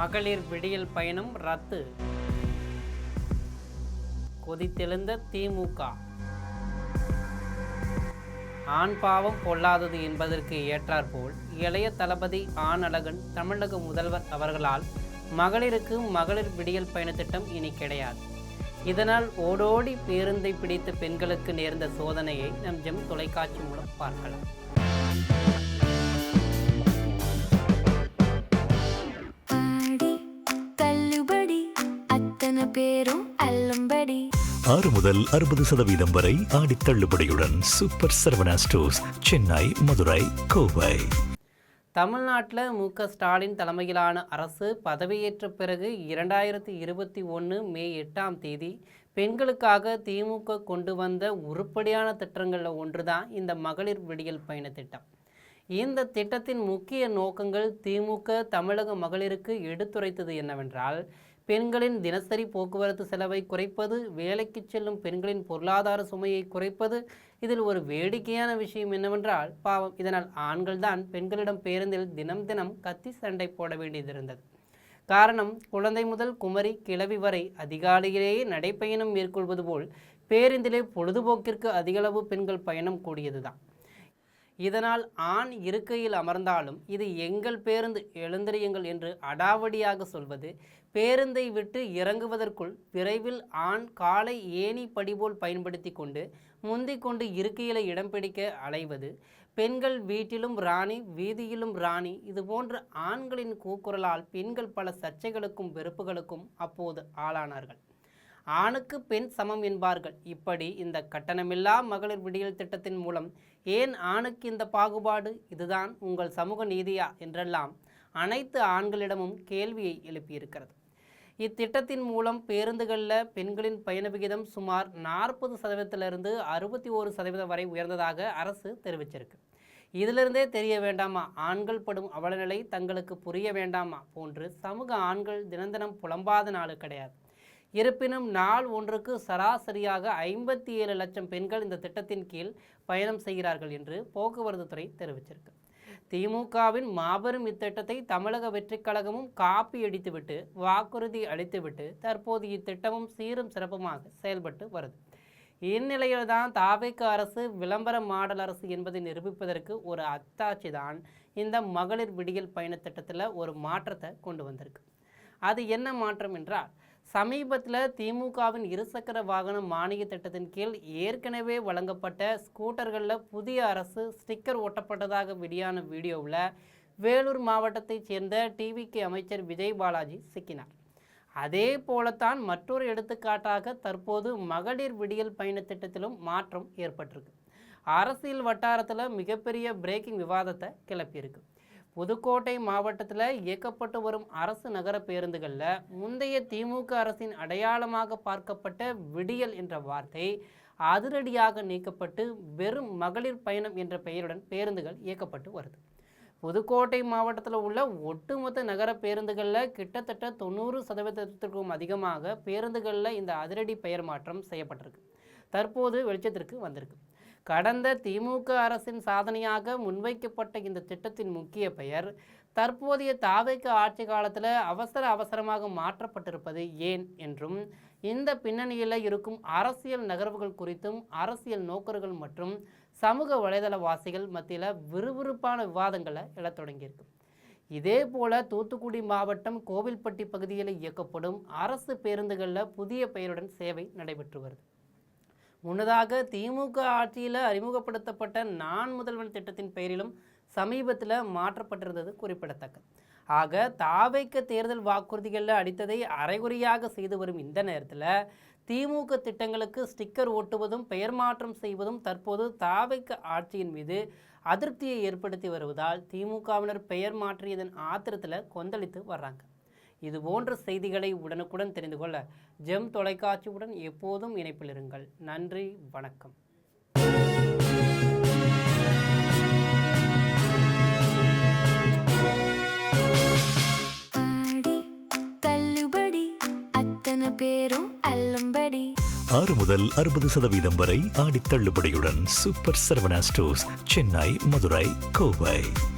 மகளிர் விடியல் பயணம் ரத்து. கொதித்தெழுந்த திமுக. ஆண் பாவம் பொல்லாதது என்பதற்கு ஏற்றாற்போல் இளைய தளபதி ஆண் அழகன் தமிழக முதல்வர் அவர்களால் மகளிருக்கு மகளிர் விடியல் பயண திட்டம் இனி கிடையாது. இதனால் ஓடோடி பேருந்தை பிடித்த பெண்களுக்கு நேர்ந்த சோதனையை நம் ஜெம் தொலைக்காட்சி மூலம் பார்க்கலாம். ஆறு முதல் 60% வரை ஆடி தள்ளுபடியுடன் சூப்பர் சரவணா ஸ்டோர்ஸ், சென்னை, மதுரை, கோவை. தமிழ்நாட்டில் மு.க. ஸ்டாலின் தலைமையிலான அரசு பதவியேற்ற பிறகு 2021 மே 8ஆம் தேதி பெண்களுக்காக திமுக கொண்டு வந்த உருப்படியான திட்டங்களில் ஒன்று தான் இந்த மகளிர் விடியல் பயண திட்டம். இந்த திட்டத்தின் முக்கிய நோக்கங்கள் திமுக தமிழக மகளிருக்கு எடுத்துரைத்தது என்னவென்றால், பெண்களின் தினசரி போக்குவரத்து செலவை குறைப்பது, வேலைக்கு செல்லும் பெண்களின் பொருளாதார சுமையை குறைப்பது. இதில் ஒரு வேடிக்கையான விஷயம் என்னவென்றால், பாவம், இதனால் ஆண்கள் தான் பெண்களிடம் பேருந்தில் தினம் தினம் கத்தி சண்டை போட வேண்டியது இருந்தது. காரணம், குழந்தை முதல் குமரி கிழவி வரை அதிகாலையிலேயே நடைப்பயணம் மேற்கொள்வது போல் பேருந்திலே பொழுதுபோக்கிற்கு அதிகளவு பெண்கள் பயணம் கூடியதுதான். இதனால் ஆண் இருக்கையில் அமர்ந்தாலும் இது எங்கள் பேருந்து, எழுந்திரியுங்கள் என்று அடாவடியாக சொல்வது, பேருந்தை விட்டு இறங்குவதற்குள் விரைவில் ஆண் காலை ஏணி படிபோல் பயன்படுத்தி கொண்டு முந்திக் கொண்டு இருக்கையில் இடம் பிடிக்க அலைவது, பெண்கள் வீட்டிலும் ராணி வீதியிலும் ராணி, இதுபோன்ற ஆண்களின் கூக்குரலால் பெண்கள் பல சர்ச்சைகளுக்கும் வெறுப்புகளுக்கும் அப்போது ஆளானார்கள். ஆணுக்கு பெண் சமம் என்பார்கள். இப்படி இந்த கட்டணமில்லா மகளிர் விடியல் திட்டத்தின் மூலம் ஏன் ஆணுக்கு இந்த பாகுபாடு, இதுதான் உங்கள் சமூக நீதியா என்றெல்லாம் அனைத்து ஆண்களிடமும் கேள்வியை எழுப்பியிருக்கிறது. இத்திட்டத்தின் மூலம் பேருந்துகளில் பெண்களின் பயண விகிதம் சுமார் 40% 61% வரை உயர்ந்ததாக அரசு தெரிவிச்சிருக்கு. இதிலிருந்தே தெரிய வேண்டாமா ஆண்கள் படும் அவலநிலை தங்களுக்கு புரிய வேண்டாமா போன்று சமூக ஆண்கள் தினம் புலம்பாத நாள் கிடையாது. இருப்பினும் நாள் ஒன்றுக்கு சராசரியாக 57 லட்சம் பெண்கள் இந்த திட்டத்தின் கீழ் பயணம் செய்கிறார்கள் என்று போக்குவரத்து துறை தெரிவிச்சிருக்கு. திமுகவின் மாபெரும் இத்திட்டத்தை தமிழக வெற்றிக் கழகமும் காப்பி அடித்துவிட்டு வாக்குறுதி அளித்துவிட்டு தற்போது இத்திட்டமும் சீரும் சிறப்புமாக செயல்பட்டு வருது. இந்நிலையில்தான் தாவேக அரசு விளம்பர மாடல் அரசு என்பதை நிரூபிப்பதற்கு ஒரு அத்தாட்சி தான் இந்த மகளிர் விடியல் பயண திட்டத்தில் ஒரு மாற்றத்தை கொண்டு வந்திருக்கு. அது என்ன மாற்றம் என்றால், சமீபத்தில் திமுகவின் இருசக்கர வாகன மானிய திட்டத்தின் கீழ் ஏற்கனவே வழங்கப்பட்ட ஸ்கூட்டர்களில் புதிய அரசு ஸ்டிக்கர் ஒட்டப்பட்டதாக வெளியான வீடியோவில் வேலூர் மாவட்டத்தைச் சேர்ந்த டிவிகே அமைச்சர் விஜய் பாலாஜி சிக்கினார். அதே போலத்தான் மற்றொரு எடுத்துக்காட்டாக தற்போது மகளிர் விடியல் பயண திட்டத்திலும் மாற்றம் ஏற்பட்டிருக்கு. அரசியல் வட்டாரத்தில் மிகப்பெரிய பிரேக்கிங் விவாதத்தை கிளப்பியிருக்கு. புதுக்கோட்டை மாவட்டத்தில் இயக்கப்பட்டு வரும் அரசு நகர பேருந்துகளில் முந்தைய திமுக அரசின் அடையாளமாக பார்க்கப்பட்ட விடியல் என்ற வார்த்தை அதிரடியாக நீக்கப்பட்டு வெறும் மகளிர் பயணம் என்ற பெயருடன் பேருந்துகள் இயக்கப்பட்டு வருது. புதுக்கோட்டை மாவட்டத்தில் உள்ள ஒட்டுமொத்த நகர பேருந்துகளில் கிட்டத்தட்ட 90% அதிகமாக பேருந்துகளில் இந்த அதிரடி பெயர் மாற்றம் செய்யப்பட்டிருக்கு. தற்போது வெளிச்சத்திற்கு வந்திருக்கு. கடந்த திமுக அரசின் சாதனையாக முன்வைக்கப்பட்ட இந்த திட்டத்தின் முக்கிய பெயர் தற்போதைய தாவேக ஆட்சி காலத்தில் அவசரமாக மாற்றப்பட்டிருப்பது ஏன் என்றும், இந்த பின்னணியில் இருக்கும் அரசியல் நகர்வுகள் குறித்தும் அரசியல் நோக்கர்கள் மற்றும் சமூக வலைதளவாசிகள் மத்தியில் விறுவிறுப்பான விவாதங்களை எழத் தொடங்கியிருக்கு. இதே போல தூத்துக்குடி மாவட்டம் கோவில்பட்டி பகுதியில் இயக்கப்படும் அரசு பேருந்துகளில் புதிய பெயருடன் சேவை நடைபெற்று வருது. முன்னதாக திமுக ஆட்சியில் அறிமுகப்படுத்தப்பட்ட நான் முதல்வன் திட்டத்தின் பெயரிலும் சமீபத்தில் மாற்றப்பட்டிருந்தது குறிப்பிடத்தக்கது. ஆக தாவேக தேர்தல் வாக்குறுதிகளில் அடித்ததை அரைகுறையாக செய்து வரும் இந்த நேரத்தில் திமுக திட்டங்களுக்கு ஸ்டிக்கர் ஒட்டுவதும் பெயர் மாற்றம் செய்வதும் தற்போது தாவேக ஆட்சியின் மீது அதிருப்தியை ஏற்படுத்தி வருவதால் திமுகவினர் பெயர் மாற்றியதன் ஆத்திரத்தில் கொந்தளித்து வர்றாங்க. இது போன்ற செய்திகளை உடனுக்குடன் தெரிந்து கொள்ள ஜெம் தொலைக்காட்சியுடன் எப்போதும் இணைப்பில் இருங்கள். நன்றி, வணக்கம். ஆறு முதல் 60% வரை ஆடி தள்ளுபடியுடன் சூப்பர் சரவணா ஸ்டோர்ஸ், சென்னை, மதுரை, கோவை.